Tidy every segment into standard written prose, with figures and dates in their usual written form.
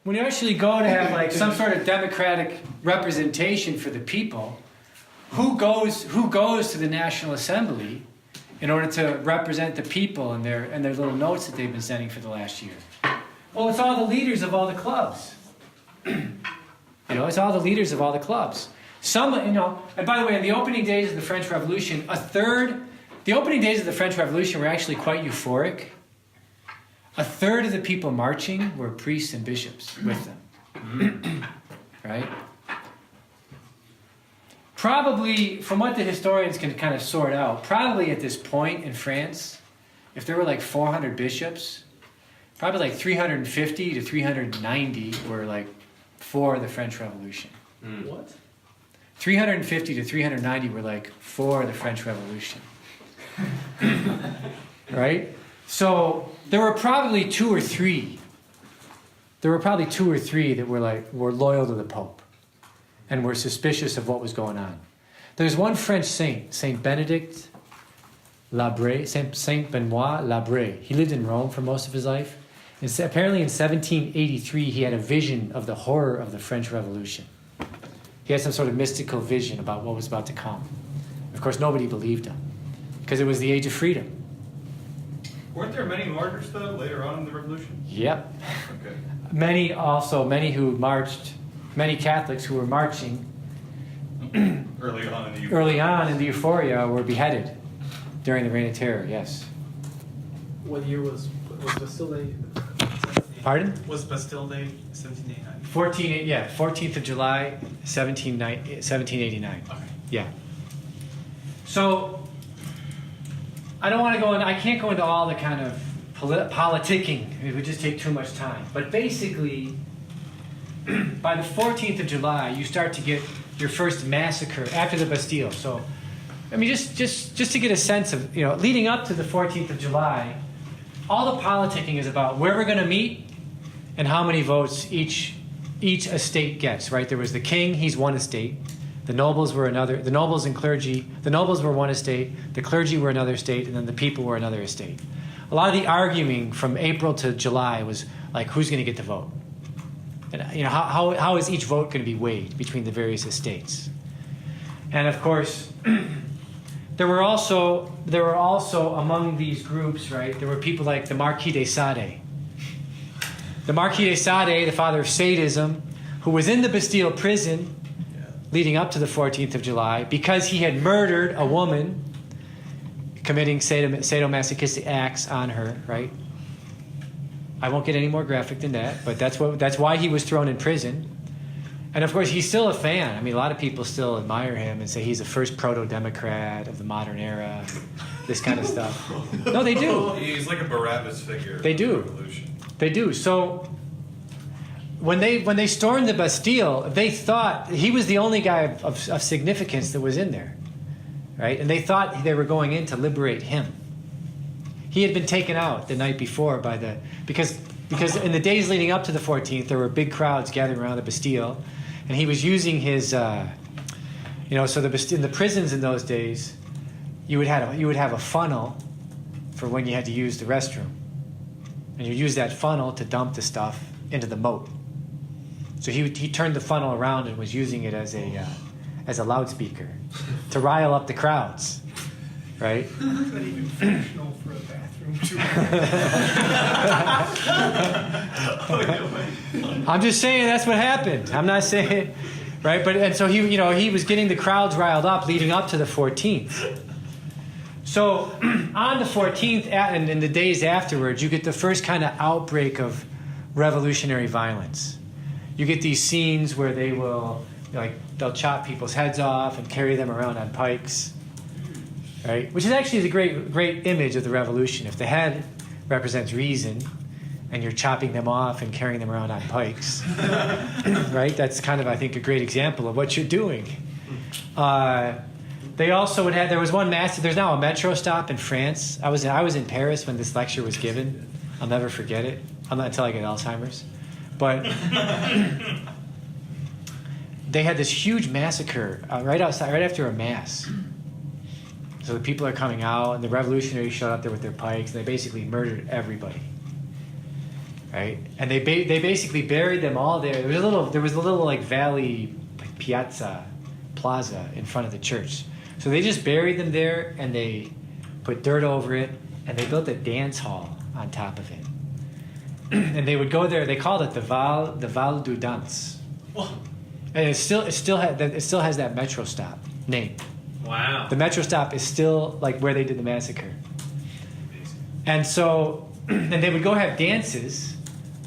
when you actually go to have like some sort of democratic representation for the people, who goes to the National Assembly in order to represent the people and their little notes that they've been sending for the last year? Well, it's all the leaders of all the clubs. It's all the leaders of all the clubs. And by the way, in the opening days of the French Revolution, the opening days of the French Revolution were actually quite euphoric. A third of the people marching were priests and bishops with them. Right? Probably, from what the historians can kind of sort out, probably at this point in France, if there were like 400 bishops, probably like 350 to 390 were like for the French Revolution. What? 350 to 390 were like for the French Revolution. Right? So there were probably two or three that were loyal to the Pope and were suspicious of what was going on. There's one French saint, Saint Benedict Labre, Saint Benoit Labre. He lived in Rome for most of his life. And apparently in 1783 he had a vision of the horror of the French Revolution. He had some sort of mystical vision about what was about to come. Of course, nobody believed him because it was the age of freedom. Weren't there many martyrs, though, later on in the revolution? Yep. Okay. Many Catholics who were marching Early on in the euphoria were beheaded during the Reign of Terror, yes. What year was Bastille Day? Pardon? Was Bastille Day 1789? 14th of July, 1789. Okay. Yeah. So, I can't go into all the kind of politicking. It would just take too much time. But basically, by the 14th of July, you start to get your first massacre after the Bastille. So, I mean, just to get a sense of, leading up to the 14th of July, all the politicking is about where we're going to meet and how many votes each estate gets, right? There was the king, he's one estate. The nobles were another. The nobles and clergy, the nobles were one estate, the clergy were another estate, and then the people were another estate. A lot of the arguing from April to July was like, who's going to get the vote? And how is each vote going to be weighed between the various estates? And of course, there were also among these groups, right? There were people like the Marquis de Sade. The Marquis de Sade, the father of sadism, who was in the Bastille prison leading up to the 14th of July because he had murdered a woman, committing sadomasochistic acts on her, right? I won't get any more graphic than that, but that's why he was thrown in prison. And of course, he's still a fan. I mean, a lot of people still admire him and say he's the first proto-democrat of the modern era, this kind of stuff. No, they do. He's like a Barabbas figure. They do. The revolution. They do. So when they stormed the Bastille, they thought he was the only guy of significance that was in there, right? And they thought they were going in to liberate him. He had been taken out the night before because in the days leading up to the 14th, there were big crowds gathering around the Bastille, and he was using his, so in the prisons in those days, you would have a funnel for when you had to use the restroom, and you use that funnel to dump the stuff into the moat. So he turned the funnel around and was using it as a loudspeaker to rile up the crowds, right? Not even functional for a bathroom. I'm just saying that's what happened. I'm not saying, right? And so he was getting the crowds riled up leading up to the 14th. So on the 14th and in the days afterwards, you get the first kind of outbreak of revolutionary violence. You get these scenes where they'll chop people's heads off and carry them around on pikes, right? Which is actually a great image of the revolution. If the head represents reason, and you're chopping them off and carrying them around on pikes, right? That's kind of, I think, a great example of what you're doing. They also there was one there's now a metro stop in France. I was in Paris when this lecture was given. I'll never forget it. Until I get Alzheimer's. But they had this huge massacre right outside, right after a mass. So the people are coming out, and the revolutionaries showed up there with their pikes, and they basically murdered everybody. right? And they basically buried them all there. There was a little like valley, like plaza in front of the church. So they just buried them there, and they put dirt over it, and they built a dance hall on top of it. And they would go there. They called it the Val du Dance. And it still has that metro stop name. Wow. The metro stop is still like where they did the massacre. And so, and they would go have dances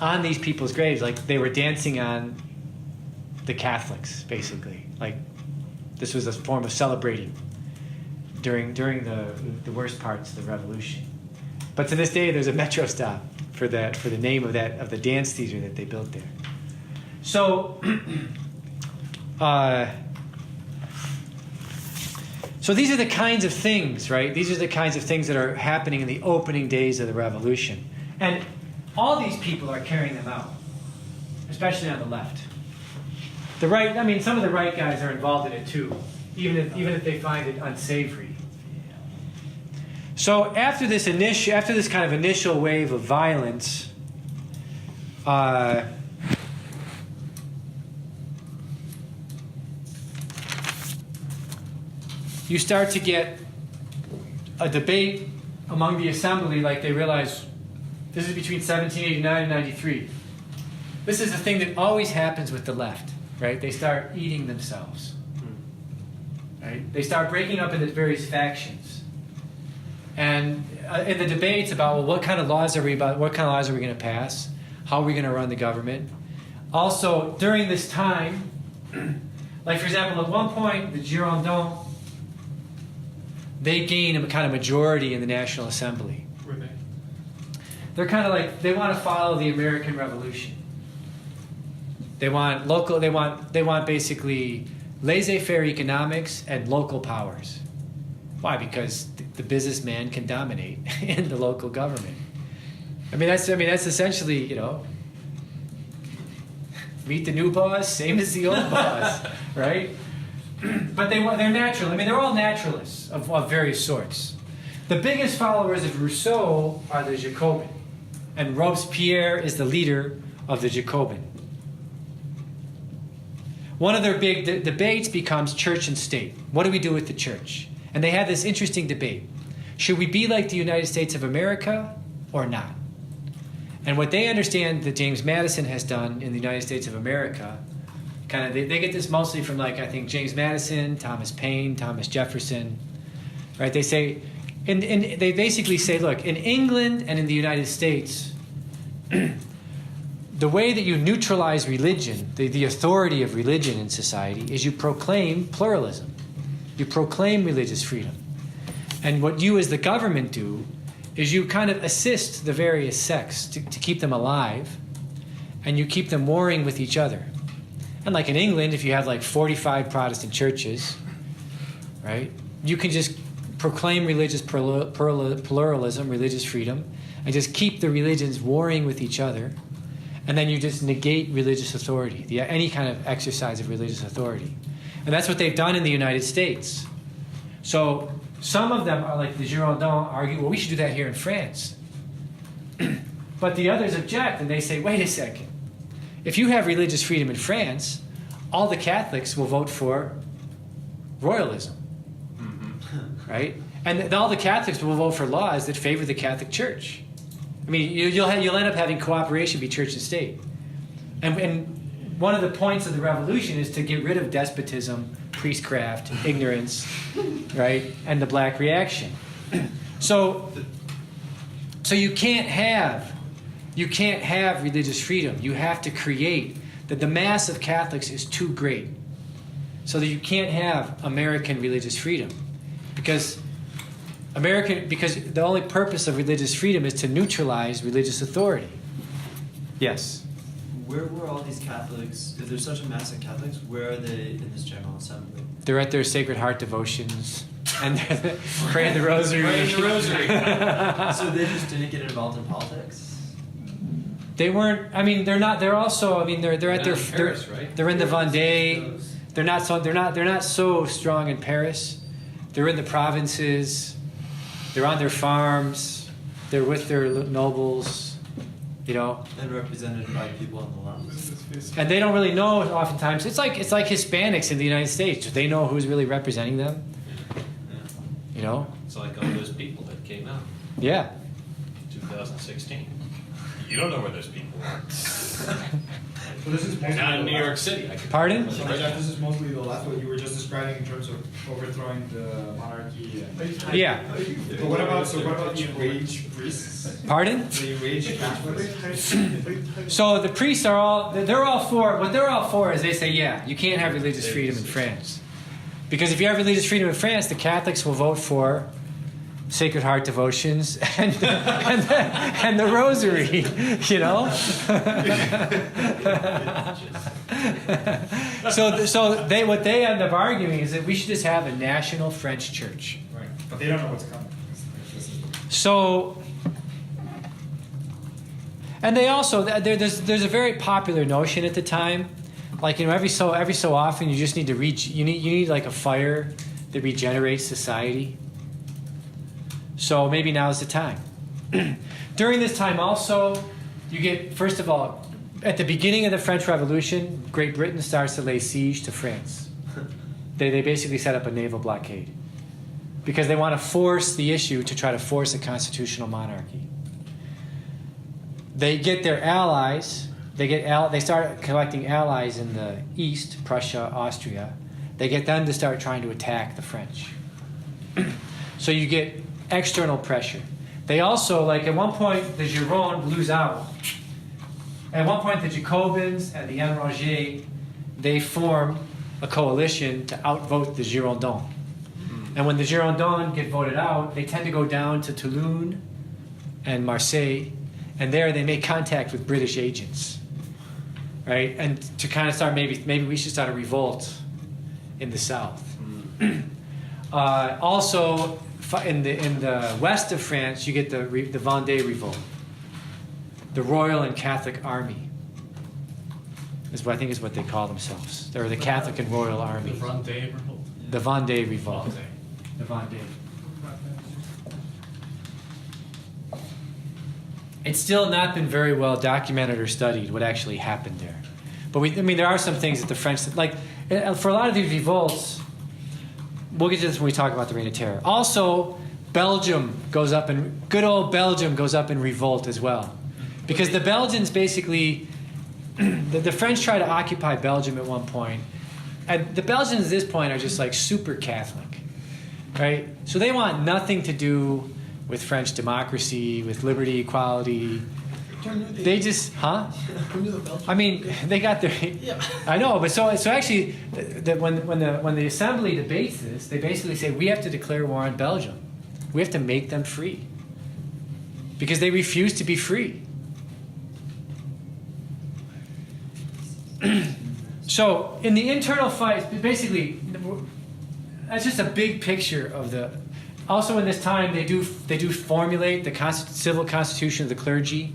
on these people's graves, like they were dancing on the Catholics, basically. Like this was a form of celebrating during the worst parts of the revolution. But to this day, there's a metro stop for the name of the dance theater that they built there. So, so these are the kinds of things, right? These are the kinds of things that are happening in the opening days of the revolution, and all these people are carrying them out, especially on the left. The right, I mean, some of the right guys are involved in it too, even if they find it unsavory. So after this kind of initial wave of violence, you start to get a debate among the assembly, like they realize this is between 1789 and 93. This is the thing that always happens with the left, right? They start eating themselves, right? They start breaking up into various factions. And in the debates about, well, what kind of laws are we going to pass? How are we going to run the government? Also, during this time, like for example, at one point, the Girondins, they gain a kind of majority in the National Assembly. Were they? They're kind of like, they want to follow the American Revolution. They want basically laissez-faire economics and local powers. Why? Because the businessman can dominate in the local government. I mean that's essentially, you know, meet the new boss, same as the old boss, right? But they're natural. I mean, they're all naturalists of various sorts. The biggest followers of Rousseau are the Jacobin, and Robespierre is the leader of the Jacobin. One of their big debates becomes church and state. What do we do with the church? And they had this interesting debate. Should we be like the United States of America or not? And what they understand that James Madison has done in the United States of America, kind of they get this mostly from, like, I think James Madison, Thomas Paine, Thomas Jefferson, right? They say, and they basically say, look, in England and in the United States, the way that you neutralize religion, the authority of religion in society, is you proclaim pluralism. You proclaim religious freedom. And what you as the government do is you kind of assist the various sects to keep them alive, and you keep them warring with each other. And like in England, if you have like 45 Protestant churches, right, you can just proclaim religious pluralism, religious freedom, and just keep the religions warring with each other, and then you just negate religious authority, any kind of exercise of religious authority. And that's what they've done in the United States. So some of them are like the Girondins argue, well, we should do that here in France. But the others object, and they say, wait a second. If you have religious freedom in France, all the Catholics will vote for royalism, right? And all the Catholics will vote for laws that favor the Catholic Church. I mean, you'll end up having cooperation between church and state. And one of the points of the revolution is to get rid of despotism, priestcraft, ignorance, right, and the black reaction. So you can't have religious freedom. You have to create that the mass of Catholics is too great, so that you can't have American religious freedom, because the only purpose of religious freedom is to neutralize religious authority. Yes. Where were all these Catholics? If there's such a mass of Catholics, where are they in this General Assembly? They're at their Sacred Heart devotions, and they're praying the rosary. Praying the rosary. So they just didn't get involved in politics? They weren't. I mean, they're not. They're also. I mean, they're at their. Paris, right? They're in the Vendée. They're not so strong in Paris. They're in the provinces. They're on their farms. They're with their nobles. you know, And represented by people on the left. and they don't really know. Oftentimes, it's like Hispanics in the United States. They know who's really representing them. You know. It's like all those people that came out Yeah. 2016. You don't know where those people are. So this is mostly Not in the New York left. City. I can Pardon? So Jeff, this is mostly the left, what you were just describing in terms of overthrowing the monarchy. And, Yeah. but what about the enraged priests? Pardon? The enraged Catholics? So the priests are all, they're all for, what they're all for is they say, yeah, you can't have religious freedom in France. Because if you have religious freedom in France, the Catholics will vote for Sacred Heart devotions and the Rosary, you know? so what they end up arguing is that we should just have a national French church. Right. But they don't know what's coming. So, and they also there's a very popular notion at the time, like, you know, every so often you just need to reach you need like a fire that regenerates society. So maybe now's the time. During this time also, you get, first of all, at the beginning of the French Revolution, Great Britain starts to lay siege to France. They basically set up a naval blockade because they want to force the issue to try to force a constitutional monarchy. They get their allies. They start collecting allies in the east, Prussia, Austria. They get them to start trying to attack the French. So you get external pressure. They also, like at one point, the Gironde lose out. At one point, the Jacobins and the Enragés, they form a coalition to outvote the Girondins. And when the Girondins get voted out, they tend to go down to Toulon and Marseille, and there they make contact with British agents, right? And to kind of start, maybe we should start a revolt in the south. Also, in the west of France, you get the Vendée Revolt, the Royal and Catholic Army. Is what I think is what they call themselves. They're the Catholic and Royal Army. The Vendée Revolt. The Vendée Revolt. Vendée. The Vendée. It's still not been very well documented or studied what actually happened there. But there are some things that the French, like, for a lot of these revolts, we'll get to this when we talk about the Reign of Terror. Also, good old Belgium goes up in revolt as well. Because the Belgians basically, the French try to occupy Belgium at one point. And the Belgians at this point are just like super Catholic, right? So they want nothing to do with French democracy, with liberty, equality. They just, I mean, they got their. Yeah. I know, but so actually, when the assembly debates this, they basically say we have to declare war on Belgium. We have to make them free because they refuse to be free. So in the internal fight, basically, that's just a big picture of the. Also, in this time, they do formulate the civil constitution of the clergy.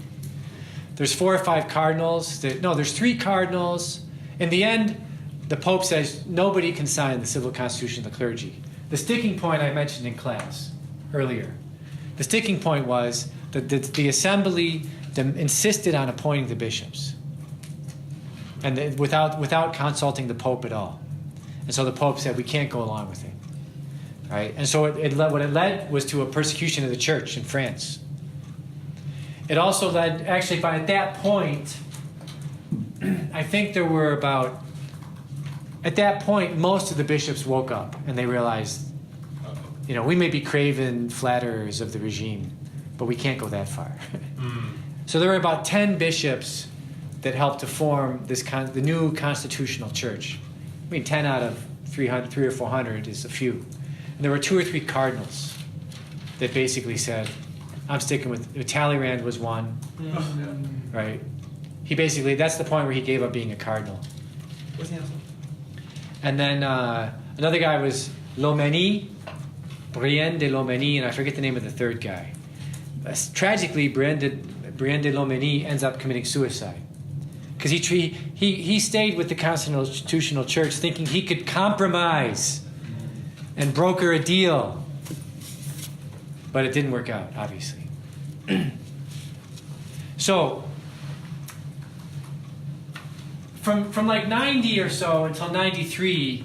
There's 4 or 5 cardinals. There's 3 cardinals. In the end, the Pope says nobody can sign the civil constitution of the clergy. The sticking point I mentioned in class earlier. The sticking point was that the assembly insisted on appointing the bishops, and without consulting the Pope at all. And so the Pope said we can't go along with it. Right? And so what it led was to a persecution of the church in France. It also led, actually, at that point, I think there were at that point, most of the bishops woke up and they realized, we may be craven flatterers of the regime, but we can't go that far. So there were about 10 bishops that helped to form the new constitutional church. 10 out of 300 or 400 is a few. And there were 2 or 3 cardinals that basically said, I'm sticking with, Talleyrand was one, right? He basically, that's the point where he gave up being a cardinal. What's the answer? And then another guy was Lomenie, Brienne de Lomenie, and I forget the name of the third guy. Tragically, Brienne de Lomenie ends up committing suicide. Because he stayed with the constitutional church thinking he could compromise and broker a deal. But it didn't work out, obviously. So, from like 90 or so until 93,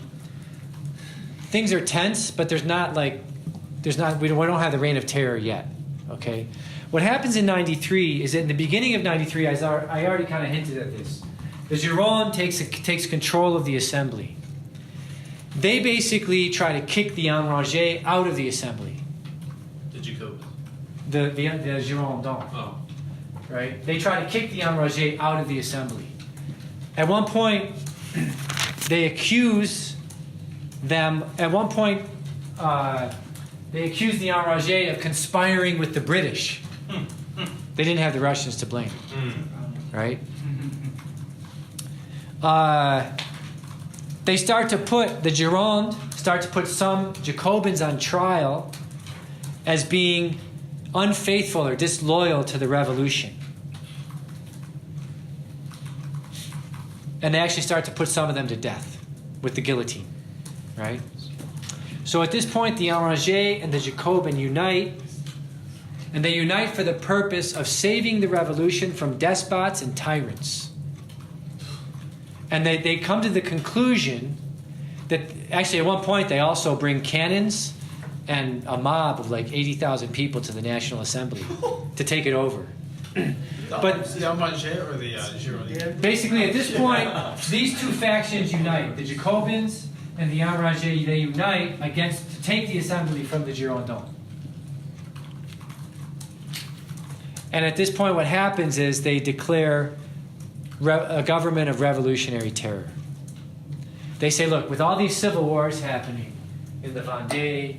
things are tense, but we don't have the reign of terror yet. Okay, what happens in 93 is that in the beginning of 93, I already kind of hinted at this. The Gironde takes control of the assembly. They basically try to kick the Enragés out of the assembly. Did you go? The Girondins. Oh. Right? They try to kick the Enragés out of the assembly. At one point, they accuse them. At one point, they accuse the Enragés of conspiring with the British. They didn't have the Russians to blame, right? They start to put the Gironde some Jacobins on trial as being unfaithful or disloyal to the revolution. And they actually start to put some of them to death with the guillotine, right? So at this point, the Enragés and the Jacobins unite, and they unite for the purpose of saving the revolution from despots and tyrants. And they come to the conclusion that, actually at one point, they also bring cannons and a mob of like 80,000 people to the National Assembly to take it over. But the Enragés or the Girondins? basically, at this point, these two factions unite. The Jacobins and the Enragés, they unite to take the assembly from the Girondins. And at this point, what happens is they declare a government of revolutionary terror. They say, look, with all these civil wars happening in the Vendée,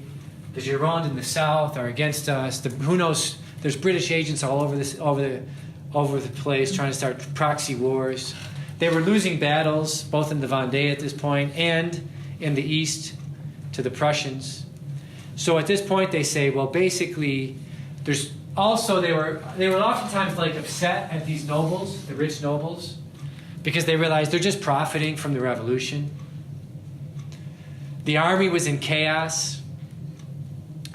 the Gironde in the south are against us. Who knows? There's British agents all over the place trying to start proxy wars. They were losing battles both in the Vendée at this point and in the east to the Prussians. So at this point they say, well, basically, there's also they were oftentimes like upset at these nobles, the rich nobles, because they realized they're just profiting from the revolution. The army was in chaos.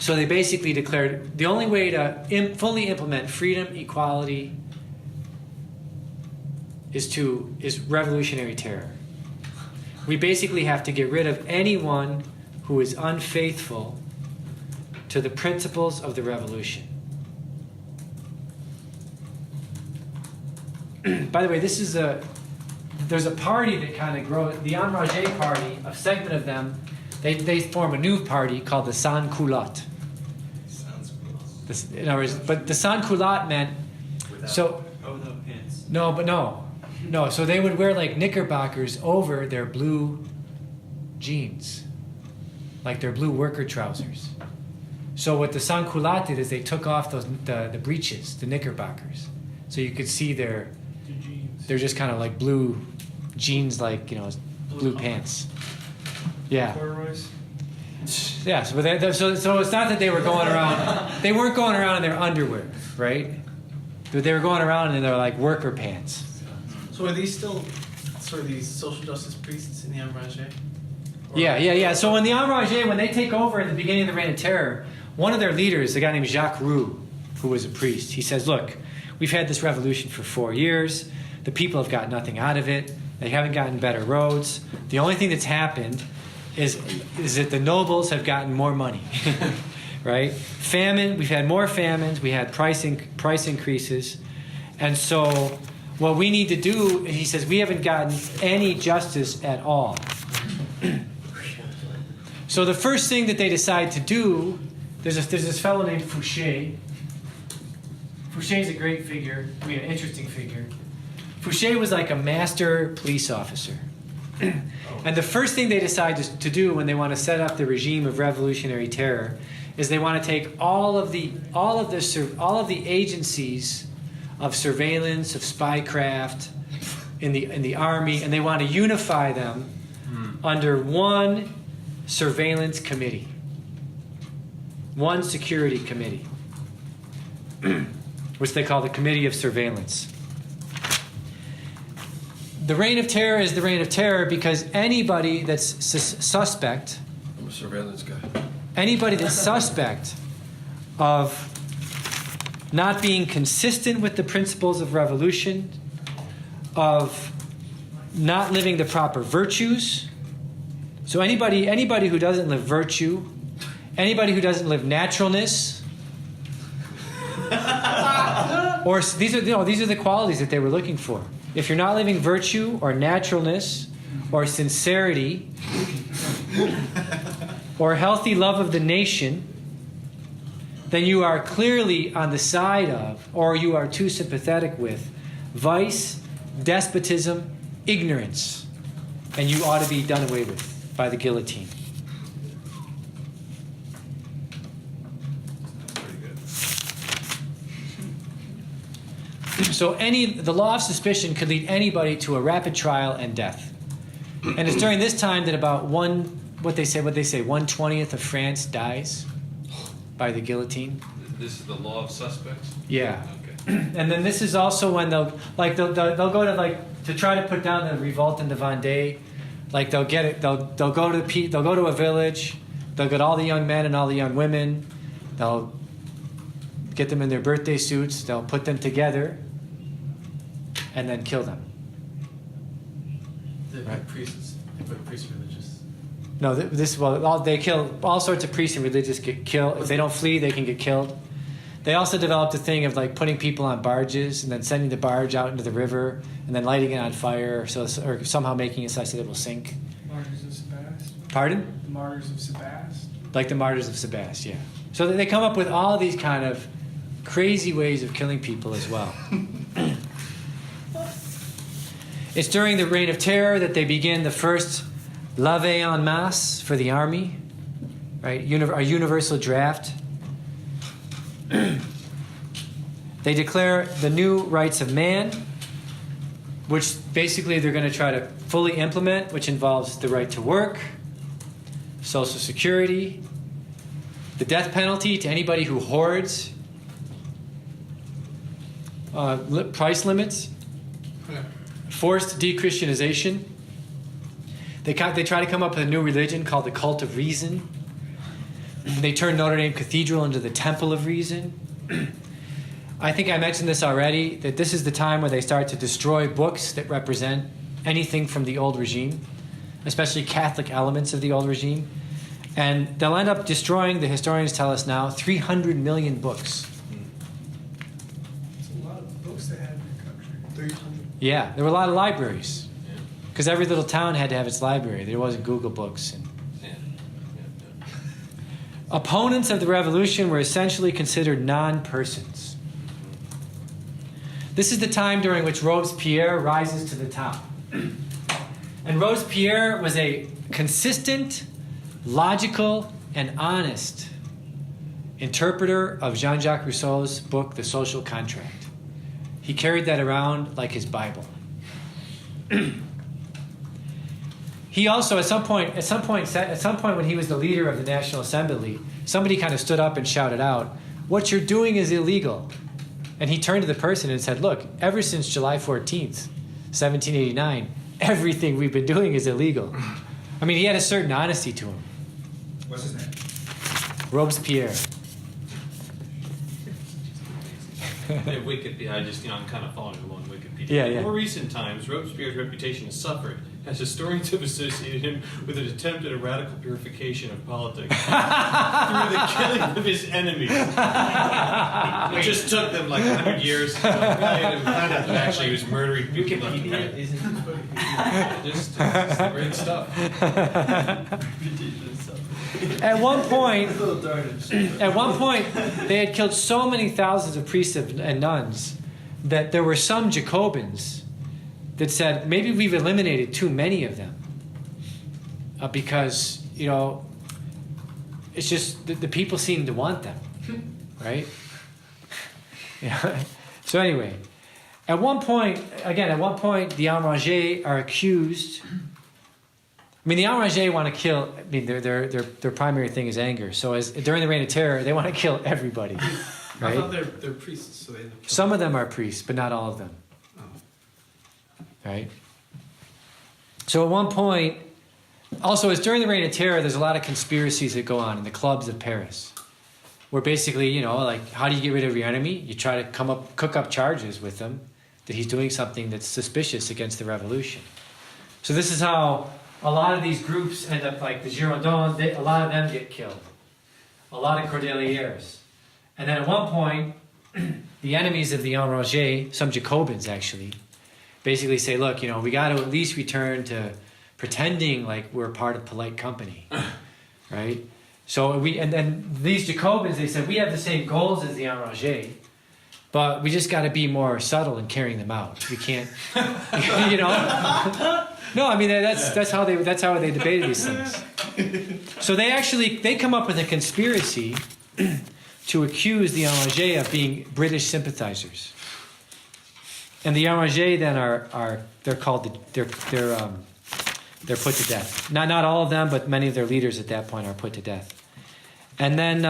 So they basically declared the only way to fully implement freedom, equality, is revolutionary terror. We basically have to get rid of anyone who is unfaithful to the principles of the revolution. By the way, there's a party that kind of grows, the Enragés party, a segment of them, they form a new party called the Sans-Culottes. In other words, but the Sans-Culottes meant so. Oh, no pants. No. So they would wear like knickerbockers over their blue jeans, like their blue worker trousers. So what the Sans-Culottes did is they took off the breeches, the knickerbockers, so you could see they're just kind of like blue jeans, like blue pants. Yeah. Corduroys? Yeah, so it's not that they were going around. They weren't going around in their underwear, right? They were going around in their like worker pants. So are these still sort of these social justice priests in the Enragés? Yeah. So when the Enragés, when they take over at the beginning of the Reign of Terror, one of their leaders, a guy named Jacques Roux, who was a priest, he says, "Look, we've had this revolution for 4 years. The people have got nothing out of it. They haven't gotten better roads. The only thing that's happened is that the nobles have gotten more money." Right? Famine, we've had more famines, we had price increases. And so what we need to do, he says, we haven't gotten any justice at all. So the first thing that they decide to do, there's this fellow named Fouché. Fouché's a great figure, an interesting figure. Fouché was like a master police officer. And the first thing they decide to do when they want to set up the regime of revolutionary terror is they want to take all of the agencies of surveillance, of spycraft in the army, and they want to unify them under one surveillance committee, one security committee, which they call the Committee of Surveillance. The Reign of Terror is the Reign of Terror because anybody that's suspect, I'm a surveillance guy. anybody that's suspect of not being consistent with the principles of revolution, of not living the proper virtues. So anybody who doesn't live virtue, anybody who doesn't live naturalness, or these are the qualities that they were looking for. If you're not living virtue or naturalness or sincerity or healthy love of the nation, then you are clearly on the side of, or you are too sympathetic with, vice, despotism, ignorance, and you ought to be done away with by the guillotine. Pretty good. So the law of suspicion could lead anybody to a rapid trial and death. And it's during this time that about 1/20th of France dies by the guillotine. This is the law of suspects? Yeah. Okay. And then this is also when they'll go to try to put down the revolt in the Vendée. Like they'll go to a village, they'll get all the young men and all the young women, they'll get them in their birthday suits, they'll put them together, and then kill them. The Right. priests, they put priests religious. No, they kill all sorts of priests and religious get killed. If they don't flee, they can get killed. They also developed a thing of like putting people on barges and then sending the barge out into the river and then lighting it on fire, or somehow making it such that it will sink. Martyrs of Sebastian. Pardon? The Martyrs of Sebastian. Like the martyrs of Sebastian, yeah. So they come up with all these kind of crazy ways of killing people as well. It's during the Reign of Terror that they begin the first levée en masse for the army, right? A universal draft. They declare the new rights of man, which basically they're going to try to fully implement, which involves the right to work, Social Security, the death penalty to anybody who hoards, price limits, forced de-Christianization. They try to come up with a new religion called the Cult of Reason. They turn Notre Dame Cathedral into the Temple of Reason. I think I mentioned this already, that this is the time where they start to destroy books that represent anything from the old regime, especially Catholic elements of the old regime. And they'll end up destroying, the historians tell us now, 300 million books. It's a lot of books they had in the country. 300. Yeah, there were a lot of libraries. Yeah. Because every little town had to have its library. There wasn't Google Books. And Yeah. opponents of the revolution were essentially considered non-persons. This is the time during which Robespierre rises to the top. And Robespierre was a consistent, logical, and honest interpreter of Jean-Jacques Rousseau's book, The Social Contract. He carried that around like his Bible. He also, at some point when he was the leader of the National Assembly, somebody kind of stood up and shouted out, "What you're doing is illegal." And he turned to the person and said, "Look, ever since July 14th, 1789, everything we've been doing is illegal." I mean, he had a certain honesty to him. What's his name? Robespierre. Wikipedia, I'm kind of following along Wikipedia. Yeah, In yeah. more recent times, Robespierre's reputation has suffered, as historians have associated him with an attempt at a radical purification of politics through the killing of his enemies. It just took them like 100 years to find out that actually he was murdering people left and right. Just great stuff. At one point, they had killed so many thousands of priests and nuns that there were some Jacobins that said, maybe we've eliminated too many of them. Because, it's just the people seem to want them, right? Yeah. So anyway, at one point, the Enragés are accused. I mean, the Enragés want to kill. I mean, their primary thing is anger. So during the Reign of Terror, they want to kill everybody, I right? thought they're priests, so they end up killing Some of them are priests, but not all of them, Oh. right? So at one point, also, it's during the Reign of Terror, there's a lot of conspiracies that go on in the clubs of Paris, where basically, like, how do you get rid of your enemy? You try to cook up charges with them that he's doing something that's suspicious against the revolution. So this is how a lot of these groups end up, like the Girondins, a lot of them get killed. A lot of Cordeliers. And then at one point, the enemies of the Enragés, some Jacobins actually, basically say, look, we got to at least return to pretending like we're part of polite company, right? So and then these Jacobins, they said, we have the same goals as the Enragés, but we just got to be more subtle in carrying them out. We can't, No, I mean that's how they debated these things. So they come up with a conspiracy to accuse the Enragés of being British sympathizers, and the Enragés then they're put to death. Not all of them, but many of their leaders at that point are put to death, and then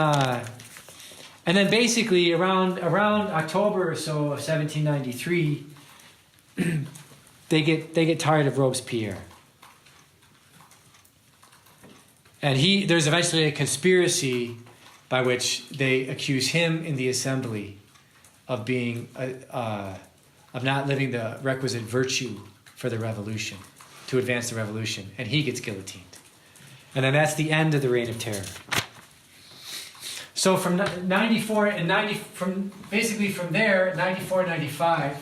basically around October or so of 1793. They get tired of Robespierre, and there's eventually a conspiracy by which they accuse him in the assembly of being of not living the requisite virtue for the revolution, to advance the revolution, and he gets guillotined, and then that's the end of the Reign of Terror. So from 94 and 90, from there, 94, 95.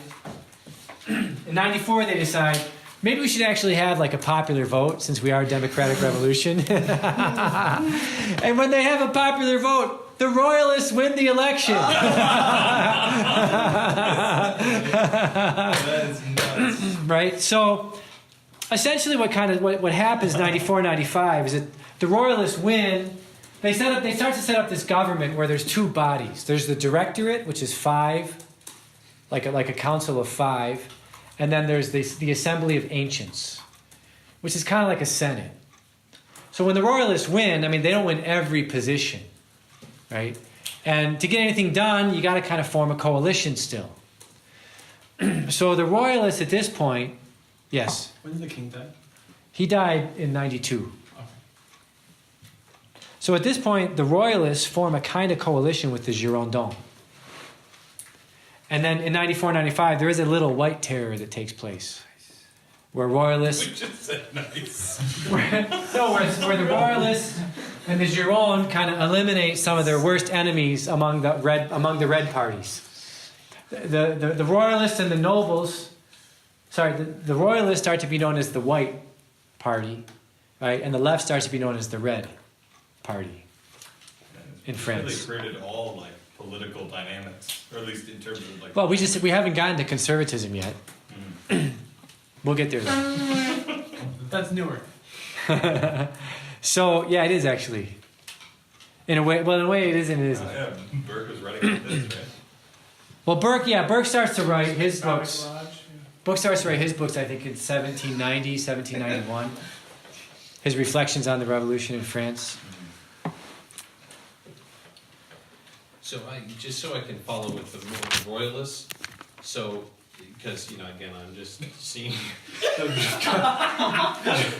In 94, they decide, maybe we should actually have like a popular vote since we are a democratic revolution. And when they have a popular vote, the royalists win the election. That is nuts. Right? So essentially what happens 94, 95 is that the royalists win. They start to set up this government where there's two bodies. There's the directorate, which is 5, like a council of 5, and then there's the Assembly of Ancients, which is kind of like a Senate. So when the royalists win, I mean, they don't win every position, right? And to get anything done, you got to kind of form a coalition still. So the royalists at this point, yes, When did the king die? he died in 92. So at this point, the royalists form a kind of coalition with the Girondins. And then in 94, 95, there is a little white terror that takes place. Where royalists... We just said nice. where the royalists and the Gironde kind of eliminate some of their worst enemies among the red parties. The royalists and the nobles... the royalists start to be known as the white party, right? And the left starts to be known as the red party in France. Really created all like political dynamics, or at least in terms of like. Well, we haven't gotten to conservatism yet. We'll get there though. That's newer. So yeah, it is actually. In a way, it is and it isn't. Yeah, Burke was writing about this, right? Well, Burke starts to write his books. Lodge, Burke starts to write his books, I think, in 1790, 1791. His reflections on the revolution in France. So I can follow with the royalists. So because again, I'm just seeing. Is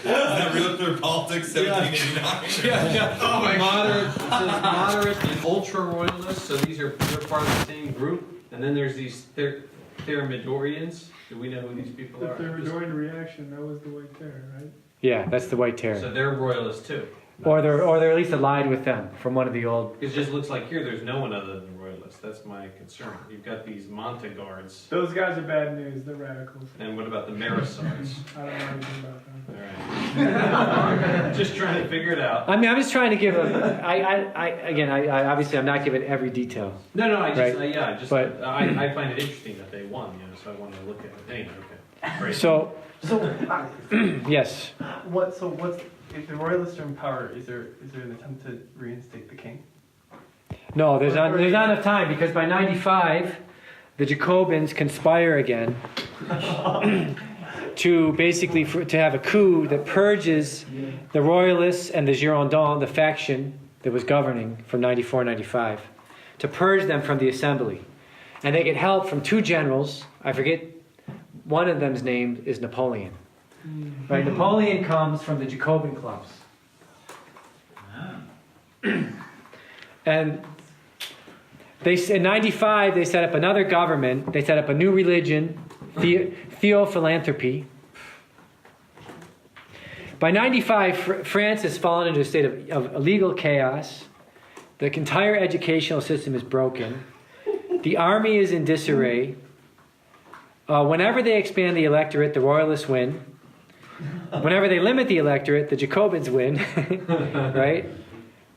that real clear politics? 1789. Yeah. Oh my moderate, it says moderate and ultra royalists. So they're part of the same group. And then there's these Thermidorians. Do we know who these people The are? Thermidorian reaction, that was the white terror, right? Yeah, that's the white terror. So they're royalists too. Or they're at least allied with them from one of the old. It just looks like here there's no one other than royalists. That's my concern. You've got these Montagards. Those guys are bad news, the radicals. And what about the Marisards? I don't know anything about them. All right. Just trying to figure it out. I mean, I'm just trying to give I obviously I'm not giving every detail. No, I just, Right. I find it interesting that they won, so I wanted to look at it. Anyway, okay. Great. So yes. What's if the royalists are in power? Is there an attempt to reinstate the king? No, there's not enough time because by 95, the Jacobins conspire again to basically to have a coup that purges the royalists and the Girondins, the faction that was governing from 94, 95, to purge them from the assembly. And they get help from 2 generals. I forget, one of them's name is Napoleon. Right, Napoleon comes from the Jacobin clubs. And in 95, they set up another government. They set up a new religion, theophilanthropy. By 95, France has fallen into a state of illegal chaos. The entire educational system is broken. The army is in disarray. Whenever they expand the electorate, the royalists win. Whenever they limit the electorate, the Jacobins win. Right?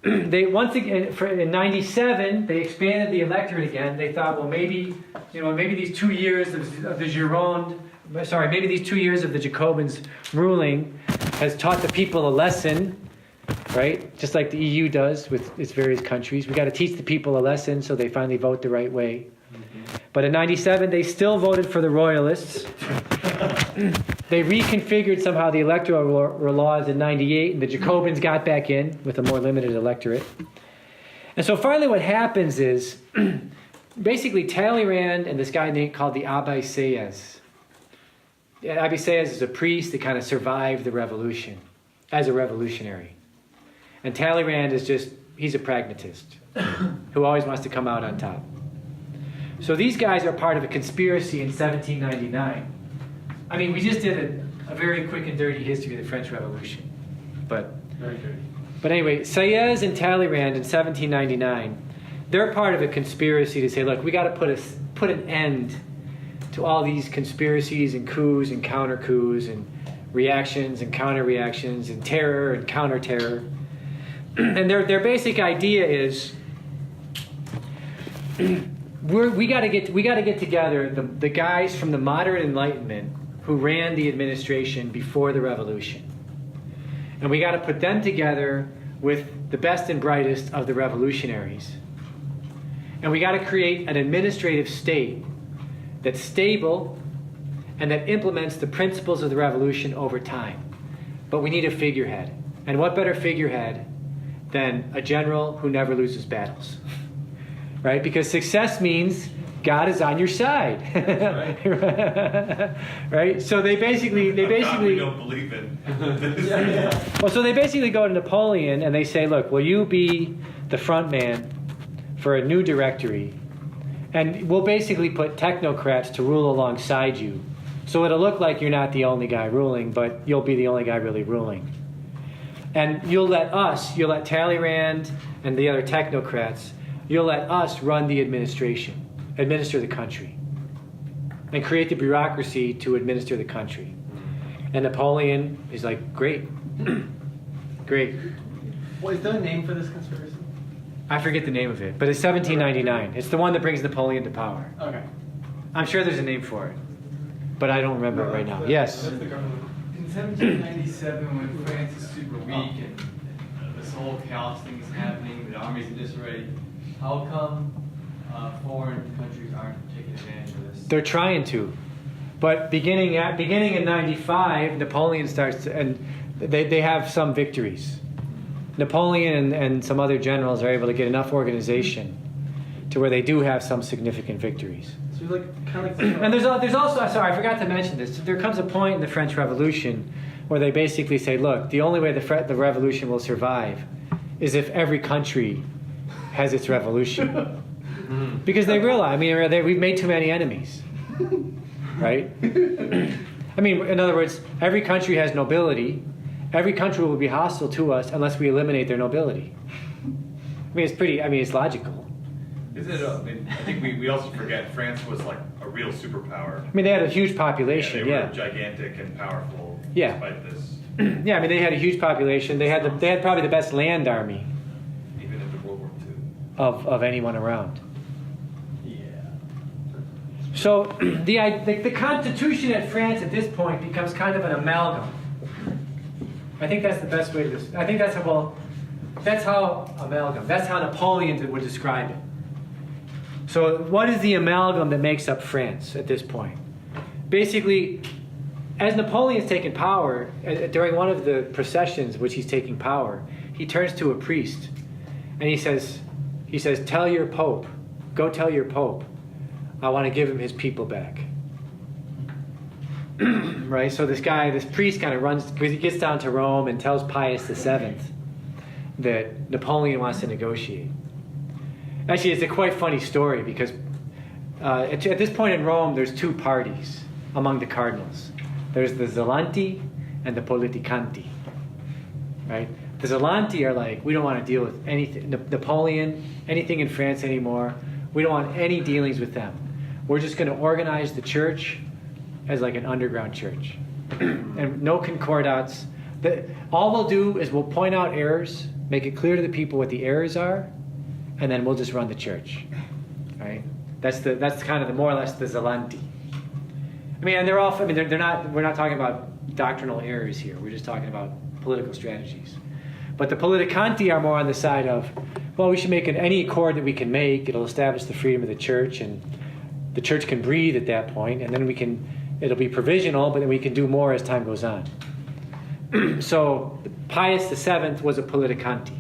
They once again in '97 they expanded the electorate again. They thought, well, maybe these 2 years of the maybe these 2 years of the Jacobins ruling has taught the people a lesson, right? Just like the EU does with its various countries. We got to teach the people a lesson so they finally vote the right way. But in '97 they still voted for the royalists. They reconfigured somehow the electoral laws in '98, and the Jacobins got back in with a more limited electorate. And so finally what happens is, basically Talleyrand and this guy called the Abbé Sieyès. Abbé Sieyès is a priest that kind of survived the revolution as a revolutionary. And Talleyrand he's a pragmatist who always wants to come out on top. So these guys are part of a conspiracy in 1799. I mean, we just did a very quick and dirty history of the French Revolution. But anyway, Sieyès and Talleyrand in 1799, they're part of a conspiracy to say, look, we got to put an end to all these conspiracies and coups and counter coups and reactions and counter reactions and terror and counter terror. And their basic idea is we got to get together the guys from the modern Enlightenment who ran the administration before the revolution. And we got to put them together with the best and brightest of the revolutionaries. And we got to create an administrative state that's stable and that implements the principles of the revolution over time. But we need a figurehead. And what better figurehead than a general who never loses battles? Right? Because success means God is on your side. Right? So they basically God we don't believe in. Well, so they basically go to Napoleon and they say, look, will you be the front man for a new directory? And we'll basically put technocrats to rule alongside you. So it'll look like you're not the only guy ruling, but you'll be the only guy really ruling. And you'll let Talleyrand and the other technocrats, you'll let us run the administration. Administer the country and create the bureaucracy to administer the country. And Napoleon is like, great. Great. What is there a name for this conspiracy? I forget the name of it, but it's 1799. It's the one that brings Napoleon to power. Okay. I'm sure there's a name for it, but I don't remember it right now. Yes? In 1797, when France is super weak and this whole chaos thing is happening, the army's in disarray, how come foreign countries aren't taking advantage of this? They're trying to. But beginning in 95, Napoleon starts to, and they have some victories. Napoleon and some other generals are able to get enough organization to where they do have some significant victories. So you're like kind of And there's also, sorry, I forgot to mention this. There comes a point in the French Revolution where they basically say, look, the only way the revolution will survive is if every country has its revolution. Because they realize, I mean, we've made too many enemies. Right? I mean, in other words, every country has nobility. Every country will be hostile to us unless we eliminate their nobility. I mean, it's logical. Is it? I think we also forget France was like a real superpower. I mean, they had a huge population. They were gigantic and powerful. Yeah. Despite this, Yeah, I mean, they had a huge population. They had probably the best land army even into World War II. of anyone around. Yeah. So the constitution at France at this point becomes kind of an amalgam. I think that's the best way to. I think that's how amalgam. That's how Napoleon would describe it. So what is the amalgam that makes up France at this point? Basically, as Napoleon's taken power, during one of the processions which he's taking power, he turns to a priest and he says, tell your pope, go tell your pope, I want to give him his people back. Right? So this priest kind of runs, because he gets down to Rome and tells Pius VII that Napoleon wants to negotiate. Actually, it's a quite funny story because at this point in Rome, there's two parties among the cardinals. There's the Zelanti and the politicanti. Right? The Zelanti are like, we don't want to deal with anything, Napoleon, anything in France anymore. We don't want any dealings with them. We're just going to organize the church as like an underground church. And no concordats. All we'll do is we'll point out errors, make it clear to the people what the errors are, and then we'll just run the church. Right? That's kind of more or less the Zelanti. I mean, and they're all. I mean, they're not. We're not talking about doctrinal errors here. We're just talking about political strategies. But the politicanti are more on the side of, well, we should make any accord that we can make. It'll establish the freedom of the church, and the church can breathe at that point, and then it'll be provisional, but then we can do more as time goes on. So Pius VII was a politicanti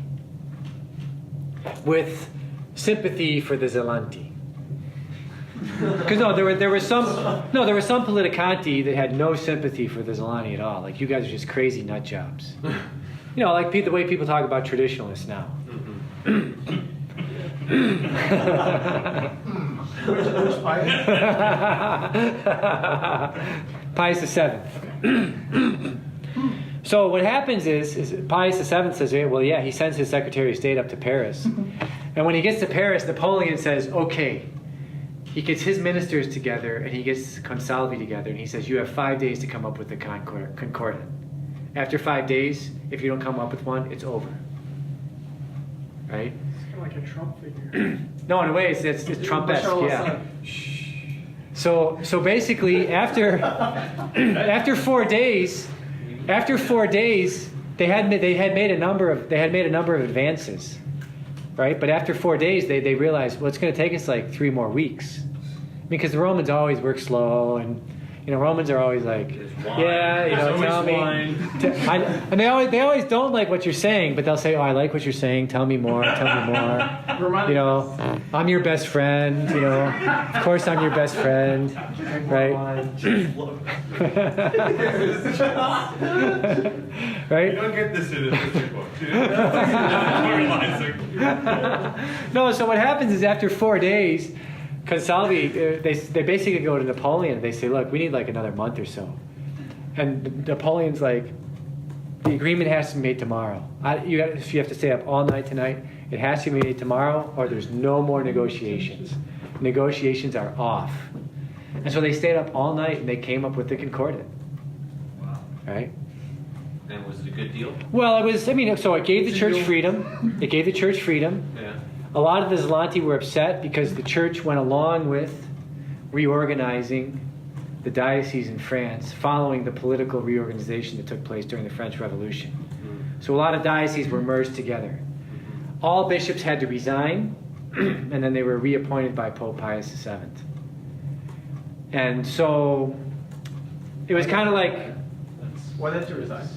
with sympathy for the Zelanti. Because there were some politicanti that had no sympathy for the Zelanti at all. Like, you guys are just crazy nut jobs. You know, like the way people talk about traditionalists now. Which Pius VII. So what happens is Pius VII says, well, yeah, he sends his Secretary of State up to Paris. And when he gets to Paris, Napoleon says, okay. He gets his ministers together, and he gets Consalvi together, and he says, you have 5 days to come up with the Concordat. After 5 days, if you don't come up with one, it's over. Right? It's kind of like a Trump figure. No, in a way, it's Trump-esque, yeah. So basically, after 4 days, they had made a number of advances, right? But after 4 days, they realized, well, it's going to take us like 3 more weeks, because the Romans always work slow, and Romans are always like, tell me. And they always don't like what you're saying, but they'll say, oh, I like what you're saying. Tell me more. I'm your best friend. Of course I'm your best friend, right? Right? You don't get this in a history book. No, so what happens is after 4 days, Consalvi, they basically go to Napoleon and they say, look, we need like another month or so. And Napoleon's like, the agreement has to be made tomorrow. You have to stay up all night tonight. It has to be made tomorrow, or there's no more negotiations. Negotiations are off. And so they stayed up all night and they came up with the Concordat. Wow. Right? And was it a good deal? Well, so it gave the church freedom. It gave the church freedom. Yeah. A lot of the Zelanti were upset because the church went along with reorganizing the diocese in France following the political reorganization that took place during the French Revolution. So a lot of dioceses were merged together. All bishops had to resign, and then they were reappointed by Pope Pius VII. And so it was kind of like... Why did you resign?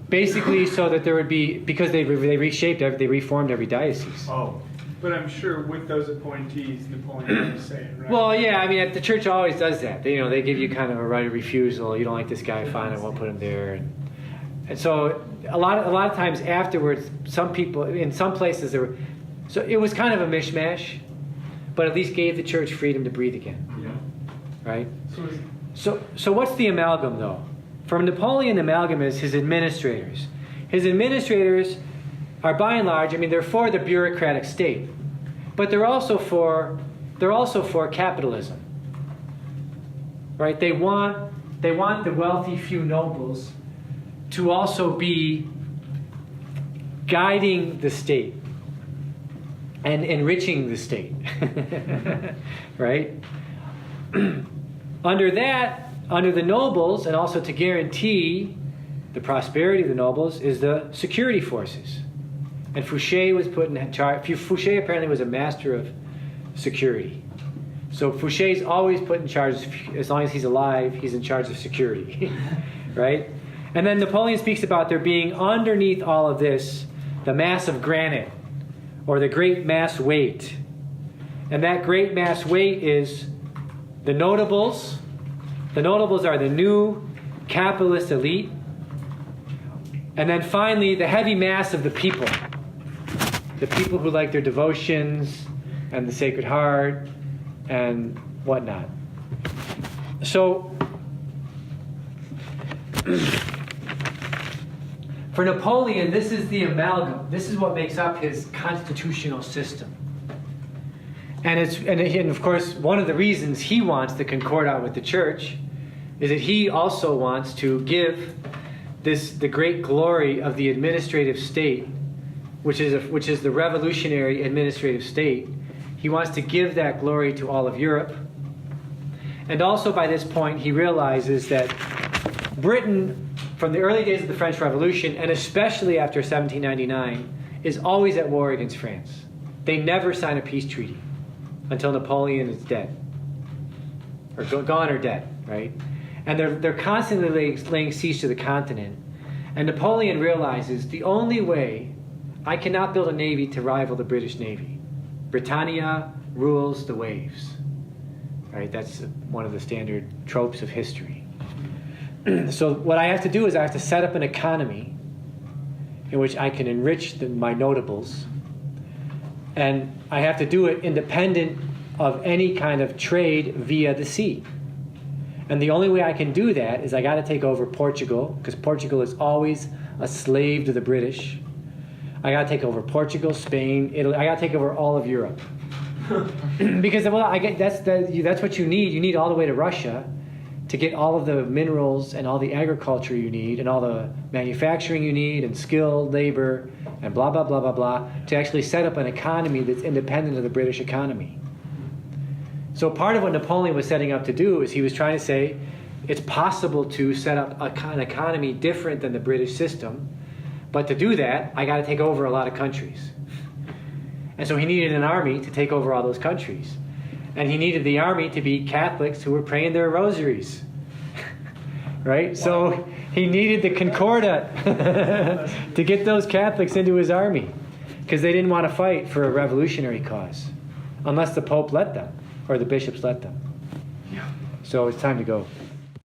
Basically so that there would be... Because they reformed every diocese. Oh. But I'm sure with those appointees, Napoleon was saying, right? Well, yeah, I mean, the church always does that. They give you kind of a right of refusal. You don't like this guy, fine, I won't put him there. And so a lot of times afterwards, some people, in some places, so it was kind of a mishmash, but at least gave the church freedom to breathe again. Yeah. Right? So what's the amalgam, though? From Napoleon, the amalgam is his administrators. His administrators are, by and large, they're for the bureaucratic state, but they're also for capitalism. Right? They want the wealthy few nobles to also be guiding the state and enriching the state. Right? Under the nobles, and also to guarantee the prosperity of the nobles, is the security forces. And Fouché was put in charge. Fouché apparently was a master of security. So Fouché's always put in charge, as long as he's alive, he's in charge of security. Right? And then Napoleon speaks about there being underneath all of this the mass of granite, or the great mass weight. And that great mass weight is the notables. The notables are the new capitalist elite. And then finally, the heavy mass of the people. The people who like their devotions and the Sacred Heart and whatnot. So For Napoleon, this is the amalgam. This is what makes up his constitutional system. And of course, one of the reasons he wants the concordat with the church is that he also wants to give the great glory of the administrative state, which is the revolutionary administrative state. He wants to give that glory to all of Europe. And also by this point, he realizes that Britain, from the early days of the French Revolution, and especially after 1799, is always at war against France. They never sign a peace treaty until Napoleon is dead, or gone or dead, right? And they're constantly laying siege to the continent. And Napoleon realizes the only way, I cannot build a navy to rival the British Navy. Britannia rules the waves, right? That's one of the standard tropes of history. So what I have to do is I have to set up an economy in which I can enrich my notables, and I have to do it independent of any kind of trade via the sea. And the only way I can do that is I got to take over Portugal, because Portugal is always a slave to the British. I got to take over Portugal, Spain, Italy. I got to take over all of Europe. Because that's what you need. You need all the way to Russia to get all of the minerals and all the agriculture you need and all the manufacturing you need and skilled labor and blah, blah, blah, blah, blah, to actually set up an economy that's independent of the British economy. So part of what Napoleon was setting up to do is he was trying to say it's possible to set up an economy different than the British system, but to do that, I got to take over a lot of countries. And so he needed an army to take over all those countries. And he needed the army to be Catholics who were praying their rosaries. Right? So he needed the concordat to get those Catholics into his army, because they didn't want to fight for a revolutionary cause unless the Pope let them or the bishops let them. So it's time to go.